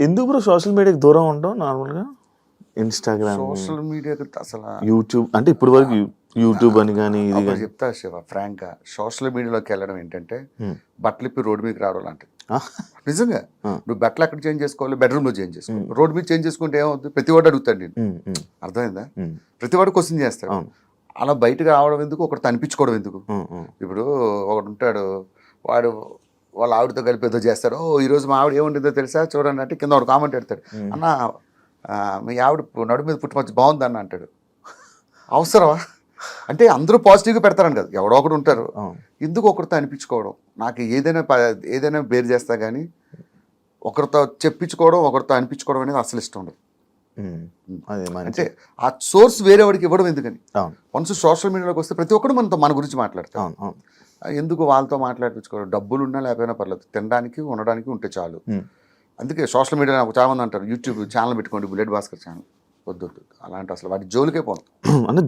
ఎందుకు bro social మీడియాకి దూరం ఉంటాం నార్మల్గా? ఇన్స్టాగ్రామ్, సోషల్ మీడియాకి అసలు యూట్యూబ్, అంటే ఇప్పటి వరకు యూట్యూబ్ అని కానీ ఇది ఒకటి కానీ. చెప్తా శివ, ఫ్రాంక్గా సోషల్ మీడియాలోకి వెళ్ళడం ఏంటంటే బట్టలు ఇప్పి రోడ్డు మీదకి రావడం లాంటిది. నిజంగా నువ్వు బట్టలు ఎక్కడ చేంజ్ చేసుకోవాలి, బెడ్రూమ్లో చేంజ్ చేసుకోవాలి. రోడ్డు మీద చేంజ్ చేసుకుంటే ఏమవుతుంది, ప్రతి వాడు అడుగుతాడు నేను. అర్థమైందా? ప్రతి వాడు క్వశ్చన్ చేస్తాడు. అలా బయటకు రావడం ఎందుకు, ఒకటి అనిపించుకోవడం ఎందుకు? ఇప్పుడు ఒకడు ఉంటాడు, వాడు వాళ్ళ ఆవిడతో కలిపి ఏదో చేస్తాడు. ఈరోజు మా ఆవిడ ఏముంటుందో తెలుసా చూడండి అంటే కింద వాడు కామెంట్ పెడతాడు, అన్న మీ ఆవిడ నడు మీద పుట్టుమచ్చి బాగుందన్న అంటాడు. అవసరమా? అంటే అందరూ పాజిటివ్గా పెడతారని కదా, ఎవడో ఒకడు ఉంటారు. ఎందుకు ఒకరితో అనిపించుకోవడం? నాకు ఏదైనా బేర్ చేస్తా కానీ ఒకరితో చెప్పించుకోవడం, ఒకరితో అనిపించుకోవడం అనేది అసలు ఇష్టం ఉండదు. అంటే ఆ సోర్స్ వేరే వాడికి ఇవ్వడం ఎందుకని. వన్స్ సోషల్ మీడియాలోకి వస్తే ప్రతి ఒక్కరు మన గురించి మాట్లాడతాం. ఎందుకు వాళ్ళతో మాట్లాడించుకోవడం? డబ్బులు ఉన్నా లేకపోయినా పర్లేదు, తినడానికి ఉండడానికి ఉంటే చాలు. అందుకే సోషల్ మీడియా నాకు చాలా మంది అంటారు, యూట్యూబ్ ఛానల్ పెట్టుకోండి, బుల్లెట్ భాస్కర్ ఛానల్. వద్దు అలాంటి అసలు వాటి జోలికే పోను. అంటే